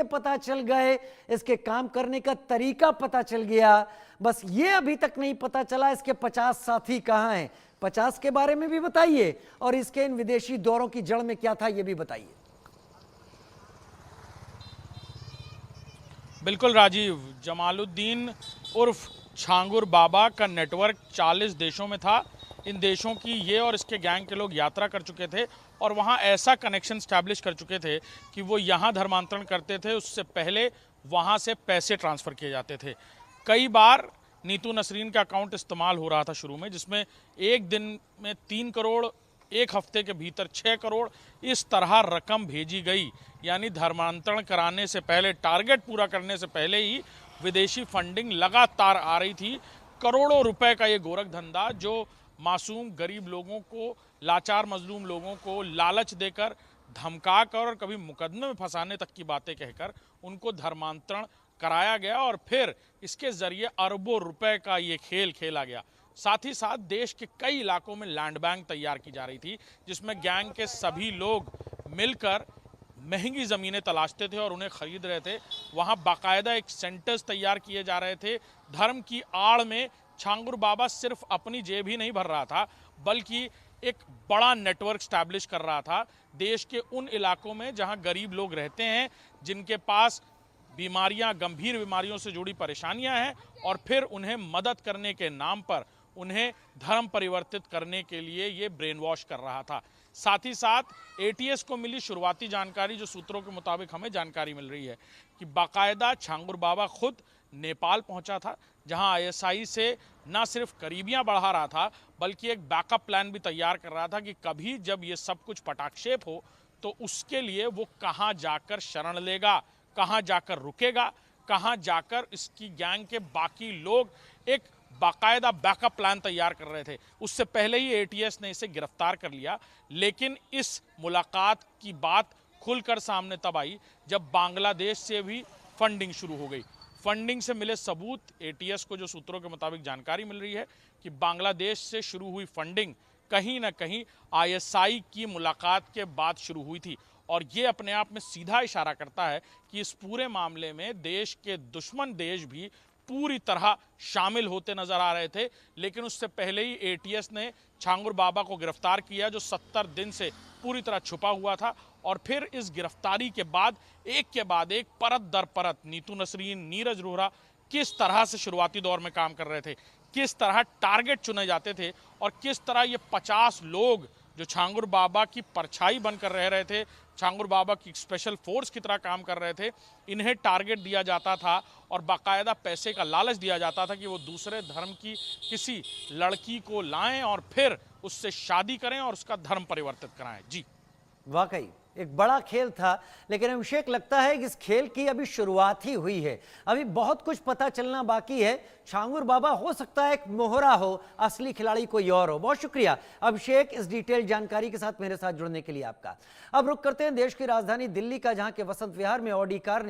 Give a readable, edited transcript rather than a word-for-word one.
तरीके पता चल गए, इसके काम करने का तरीका पता चल गया। बस ये अभी तक नहीं पता चला इसके 50 साथी कहाँ हैं। 50 के बारे में भी बताइए और इसके इन विदेशी दौरों की जड़ में क्या था ये भी बताइए। बिल्कुल राजीव, जमालुद्दीन उर्फ छांगुर बाबा का नेटवर्क 40 देशों में था। इन देशों की ये और इसके गैंग के लोग यात्रा कर चुके थे और वहाँ ऐसा कनेक्शन स्टैब्लिश कर चुके थे कि वो यहाँ धर्मांतरण करते थे, उससे पहले वहाँ से पैसे ट्रांसफ़र किए जाते थे। कई बार नीतू नसरीन का अकाउंट इस्तेमाल हो रहा था शुरू में, जिसमें एक दिन में 3 करोड़, एक हफ्ते के भीतर 6 करोड़ इस तरह रकम भेजी गई। यानी धर्मांतरण कराने से पहले, टारगेट पूरा करने से पहले ही विदेशी फंडिंग लगातार आ रही थी। करोड़ों रुपए का ये गोरख धंधा जो मासूम गरीब लोगों को, लाचार मजलूम लोगों को लालच देकर, धमका कर और कभी मुकदमे में फंसाने तक की बातें कहकर उनको धर्मांतरण कराया गया और फिर इसके जरिए अरबों रुपए का ये खेल खेला गया। साथ ही साथ देश के कई इलाकों में लैंड बैंक तैयार की जा रही थी, जिसमें गैंग के सभी लोग मिलकर महंगी ज़मीनें तलाशते थे और उन्हें खरीद रहे थे। वहाँ बाकायदा एक सेंटर्स तैयार किए जा रहे थे। धर्म की आड़ में छांगुर बाबा सिर्फ अपनी जेब ही नहीं भर रहा था, बल्कि एक बड़ा नेटवर्क स्टैब्लिश कर रहा था देश के उन इलाकों में जहाँ गरीब लोग रहते हैं, जिनके पास बीमारियां, गंभीर बीमारियों से जुड़ी परेशानियां हैं, और फिर उन्हें मदद करने के नाम पर उन्हें धर्म परिवर्तित करने के लिए ये ब्रेन वॉश कर रहा था। साथ ही साथ एटीएस को मिली शुरुआती जानकारी, जो सूत्रों के मुताबिक हमें जानकारी मिल रही है कि बाकायदा छांगुर बाबा खुद नेपाल पहुंचा था, जहां आईएसआई से न सिर्फ करीबियां बढ़ा रहा था, बल्कि एक बैकअप प्लान भी तैयार कर रहा था कि कभी जब ये सब कुछ पटाक्षेप हो तो उसके लिए वो कहाँ जाकर शरण लेगा, कहाँ जाकर रुकेगा, कहाँ जाकर इसकी गैंग के बाकी लोग एक बाकायदा बैकअप प्लान तैयार कर रहे थे। उससे पहले ही एटीएस ने इसे गिरफ्तार कर लिया, लेकिन इस मुलाकात की बात खुलकर सामने तब आई जब बांग्लादेश से भी फंडिंग शुरू हो गई। फंडिंग से मिले सबूत, एटीएस को जो सूत्रों के मुताबिक जानकारी मिल रही है कि बांग्लादेश से शुरू हुई फंडिंग कहीं ना कहीं आईएसआई की मुलाकात के बाद शुरू हुई थी, और ये अपने आप में सीधा इशारा करता है कि इस पूरे मामले में देश के दुश्मन देश भी पूरी तरह शामिल होते नजर आ रहे थे। लेकिन उससे पहले ही एटीएस ने छांगुर बाबा को गिरफ्तार किया, जो 70 दिन से पूरी तरह छुपा हुआ था, और फिर इस गिरफ्तारी के बाद एक के बाद एक, परत दर परत, नीतू नसरीन, नीरज रोहरा किस तरह से शुरुआती दौर में काम कर रहे थे, किस तरह टारगेट चुने जाते थे, और किस तरह ये 50 लोग जो छांगुर बाबा की परछाई बनकर रह रहे थे, छांगुर बाबा की स्पेशल फोर्स की तरह काम कर रहे थे, इन्हें टारगेट दिया जाता था और बाकायदा पैसे का लालच दिया जाता था कि वो दूसरे धर्म की किसी लड़की को लाएं और फिर उससे शादी करें और उसका धर्म परिवर्तित कराएं। जी, वाकई एक बड़ा खेल था, लेकिन अभिषेक लगता है कि इस खेल की अभी शुरुआत ही हुई है। अभी बहुत कुछ पता चलना बाकी है। छांगुर बाबा हो सकता है एक मोहरा हो, असली खिलाड़ी कोई और हो। बहुत शुक्रिया अभिषेक इस डिटेल जानकारी के साथ मेरे साथ जुड़ने के लिए आपका। अब रुक करते हैं देश की राजधानी दिल्ली का, जहां के वसंत विहार में ऑडी कार